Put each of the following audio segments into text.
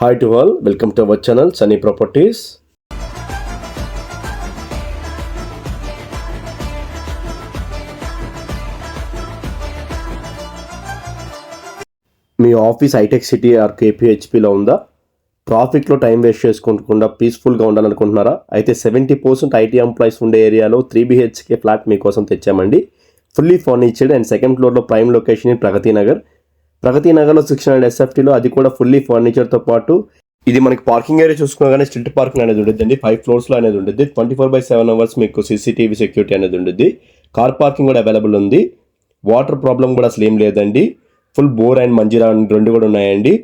Hi to all, welcome to our channel Sunny Properties. మీ office Hitech City or కేపీహెచ్పిలో ఉందా? ట్రాఫిక్లో టైం వేస్ట్ చేసుకోకుండా పీస్ఫుల్గా ఉండాలనుకుంటున్నారా? అయితే 70% ఐటీ ఎంప్లాయీస్ ఉండే ఏరియాలో 3 BHK ఫ్లాట్ మీకోసం తెచ్చామండి. ఫుల్లీ ఫర్నిచర్డ్ అండ్ సెకండ్ ఫ్లోర్లో ప్రైమ్ లొకేషన్ ఇన్ ప్రగతి నగర్లో 600 SFTలో అది కూడా ఫుల్లీ ఫర్నిచర్తో పాటు ఇది మనకి పార్కింగ్ ఏరియా చూసుకోగానే స్ట్రీట్ పార్కింగ్ అనేది ఉంటుంది. 5 ఫ్లోర్స్లో అనేది ఉంటుంది. 24/7 అవర్స్ మీకు CCTV సెక్యూరిటీ అనేది ఉంటుంది. కార్ పార్కింగ్ కూడా అవైలబుల్ ఉంది. వాటర్ ప్రాబ్లం కూడా అసలు ఏం లేదండి. ఫుల్ బోర్ అండ్ మంజీరా రెండు కూడా ఉన్నాయండి.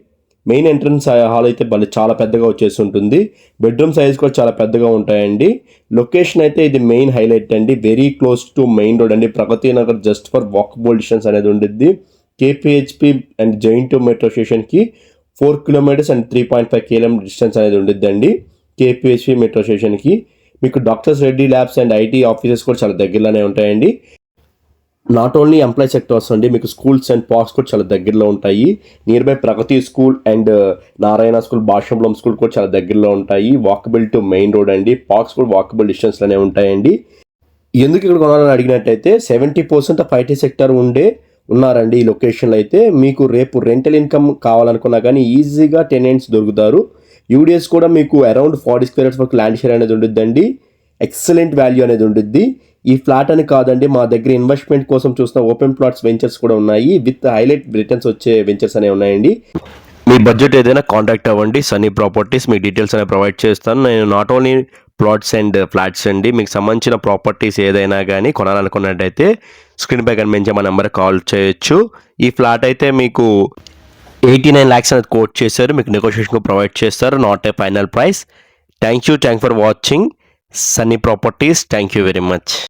మెయిన్ ఎంట్రన్స్ హాల్ అయితే చాలా పెద్దగా వచ్చేసి ఉంటుంది. బెడ్రూమ్ సైజ్ కూడా చాలా పెద్దగా ఉంటాయండి. లొకేషన్ అయితే ఇది మెయిన్ హైలైట్ అండి. Very close to main road అండి. Pragathi Nagar just for walkable distance అనేది ఉంటుంది. KPHB and JNTU metro స్టేషన్కి 4 kilometers అండ్ 3.5 km డిస్టెన్స్ అనేది ఉండిద్దండి. కేపీహెచ్పి మెట్రో స్టేషన్కి మీకు doctors Reddy labs and IT offices కూడా చాలా దగ్గరలోనే ఉంటాయండి. నాట్ ఓన్లీ ఎంప్లాయ్ సెక్టర్స్ అండి, మీకు స్కూల్స్ అండ్ పార్క్స్ కూడా చాలా దగ్గరలో ఉంటాయి. Near by Pragathi school and Narayana school, భాషంబలం స్కూల్ కూడా చాలా దగ్గరలో ఉంటాయి. వాకబుల్ టు మెయిన్ రోడ్ అండి. పార్క్స్ కూడా వాకబుల్ డిస్టెన్స్లోనే ఉంటాయండి. ఎందుకు ఇక్కడ కొనాలని అడిగినట్టయితే 70% ఆఫ్ ఐటీ సెక్టర్ ఉన్నారండి ఈ లొకేషన్లో. అయితే మీకు రేపు రెంటల్ ఇన్కమ్ కావాలనుకున్నా కానీ ఈజీగా టెనెంట్స్ దొరుకుతారు. యూడిఎస్ కూడా మీకు అరౌండ్ 40 square yards వరకు ల్యాండ్ షేర్ అనేది ఉండిద్దండి. ఎక్సలెంట్ వాల్యూ అనేది ఉండిద్ది. ఈ ఫ్లాట్ అని కాదండి, మా దగ్గర ఇన్వెస్ట్మెంట్ కోసం చూసిన ఓపెన్ ప్లాట్స్ వెంచర్స్ కూడా ఉన్నాయి. విత్ హైలైట్ రిటర్న్స్ వచ్చే వెంచర్స్ అనేవి ఉన్నాయండి. మీ బడ్జెట్ ఏదైనా కాంటాక్ట్ అవ్వండి. సన్నీ ప్రాపర్టీస్ మీకు డీటెయిల్స్ అనేవి ప్రొవైడ్ చేస్తాను. నేను not only plots and flats అండి, మీకు సంబంధించిన ప్రాపర్టీస్ ఏదైనా కానీ కొనాలనుకున్నట్టయితే స్క్రీన్ పై కనిపించే మా నెంబర్ కాల్ చేయొచ్చు. ఈ ఫ్లాట్ అయితే మీకు 89 lakhs అనేది కోట్ చేశారు. మీకు నెగోషియేషన్ ప్రొవైడ్ చేస్తారు. Not a final price. Thank you for watching Sunny properties. Thank you very much.